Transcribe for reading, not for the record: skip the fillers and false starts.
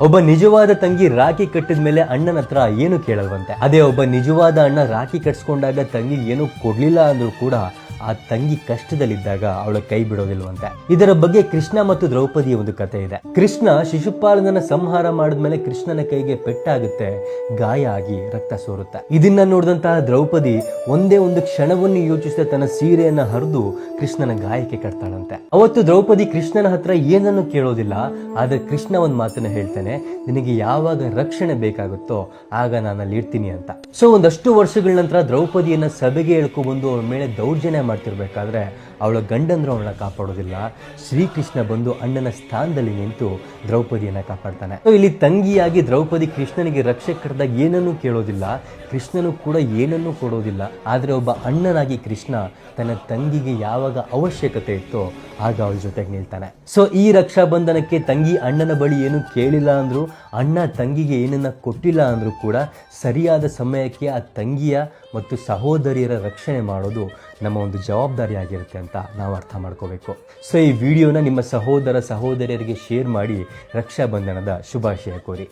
ಒಬ್ಬ ನಿಜವಾದ ತಂಗಿ ರಾಖಿ ಕಟ್ಟಿದ ಮೇಲೆ ಅಣ್ಣನ ಹತ್ರ ಏನು ಕೇಳಲ್ವಂತೆ. ಅದೇ ಒಬ್ಬ ನಿಜವಾದ ಅಣ್ಣ ರಾಖಿ ಕಟ್ಸ್ಕೊಂಡಾಗ ತಂಗಿ ಏನು ಕೊಡ್ಲಿಲ್ಲ ಅಂದ್ರೂ ಕೂಡ ಆ ತಂಗಿ ಕಷ್ಟದಲ್ಲಿದ್ದಾಗ ಅವಳ ಕೈ ಬಿಡೋದಿಲ್ವಂತೆ. ಇದರ ಬಗ್ಗೆ ಕೃಷ್ಣ ಮತ್ತು ದ್ರೌಪದಿಯ ಒಂದು ಕಥೆ ಇದೆ. ಕೃಷ್ಣ ಶಿಶುಪಾಲನನ್ನ ಸಂಹಾರ ಮಾಡಿದ್ಮೇಲೆ ಕೃಷ್ಣನ ಕೈಗೆ ಪೆಟ್ಟಾಗುತ್ತೆ, ಗಾಯ ಆಗಿ ರಕ್ತ ಸೋರುತ್ತೆ. ಇದನ್ನ ನೋಡಿದಂತಹ ದ್ರೌಪದಿ ಒಂದೇ ಒಂದು ಕ್ಷಣವನ್ನು ಯೋಚಿಸಿದ ತನ್ನ ಸೀರೆಯನ್ನ ಹರಿದು ಕೃಷ್ಣನ ಗಾಯಕ್ಕೆ ಕಟ್ತಾಳಂತೆ. ಅವತ್ತು ದ್ರೌಪದಿ ಕೃಷ್ಣನ ಹತ್ರ ಏನನ್ನು ಕೇಳೋದಿಲ್ಲ, ಆದ್ರೆ ಕೃಷ್ಣ ಒಂದು ಮಾತನ್ನ ಹೇಳ್ತಾನೆ, ನಿನಗೆ ಯಾವಾಗ ರಕ್ಷಣೆ ಬೇಕಾಗುತ್ತೋ ಆಗ ನಾನು ಅಲ್ಲಿ ಇರ್ತೀನಿ ಅಂತ. ಸೊ ಒಂದಷ್ಟು ವರ್ಷಗಳ ನಂತರ ದ್ರೌಪದಿಯನ್ನ ಸಭೆಗೆ ಎಳ್ಕೊಬಂದು ಅವಳ ಮೇಲೆ ದೌರ್ಜನ್ಯ ಮಾಡ್ತಿರ್ಬೇಕಾದ್ರೆ ಅವಳ ಗಂಡಂದ್ರು ಅವಳನ್ನ ಕಾಪಾಡೋದಿಲ್ಲ. ಶ್ರೀಕೃಷ್ಣ ಬಂದು ಅಣ್ಣನ ಸ್ಥಾನದಲ್ಲಿ ನಿಂತು ದ್ರೌಪದಿಯನ್ನ ಕಾಪಾಡ್ತಾನೆ. ಇಲ್ಲಿ ತಂಗಿಯಾಗಿ ದ್ರೌಪದಿ ಕೃಷ್ಣನಿಗೆ ರಕ್ಷೆ ಕಟ್ಟಿದಾಗ ಏನನ್ನೂ ಕೇಳೋದಿಲ್ಲ, ಕೃಷ್ಣನು ಕೂಡ ಏನನ್ನೂ ಕೊಡೋದಿಲ್ಲ. ಆದ್ರೆ ಒಬ್ಬ ಅಣ್ಣನಾಗಿ ಕೃಷ್ಣ ತನ್ನ ತಂಗಿಗೆ ಯಾವಾಗ ಅವಶ್ಯಕತೆ ಇತ್ತೋ ಆಗ ಅವಳ ಜೊತೆಗೆ ನಿಲ್ತಾನೆ. ಸೊ ಈ ರಕ್ಷಾ ಬಂಧನಕ್ಕೆ ತಂಗಿ ಅಣ್ಣನ ಬಳಿ ಏನು ಕೇಳಿಲ್ಲ ಅಂದ್ರು, ಅಣ್ಣ ತಂಗಿಗೆ ಏನನ್ನ ಕೊಟ್ಟಿಲ್ಲ ಅಂದ್ರೂ ಕೂಡ ಸರಿಯಾದ ಸಮಯಕ್ಕೆ ಆ ತಂಗಿಯ ಮತ್ತು ಸಹೋದರಿಯರ ರಕ್ಷಣೆ ಮಾಡೋದು ನಮ್ಮ ಒಂದು ಜವಾಬ್ದಾರಿ ಆಗಿರುತ್ತೆ ಅಂತ ನಾವು ಅರ್ಥ ಮಾಡ್ಕೋಬೇಕು. ಸೊ ಈ ವಿಡಿಯೋನ ನಿಮ್ಮ ಸಹೋದರ ಸಹೋದರಿಯರಿಗೆ ಶೇರ್ ಮಾಡಿ ರಕ್ಷಾ ಬಂಧನದ ಶುಭಾಶಯ ಕೋರಿ.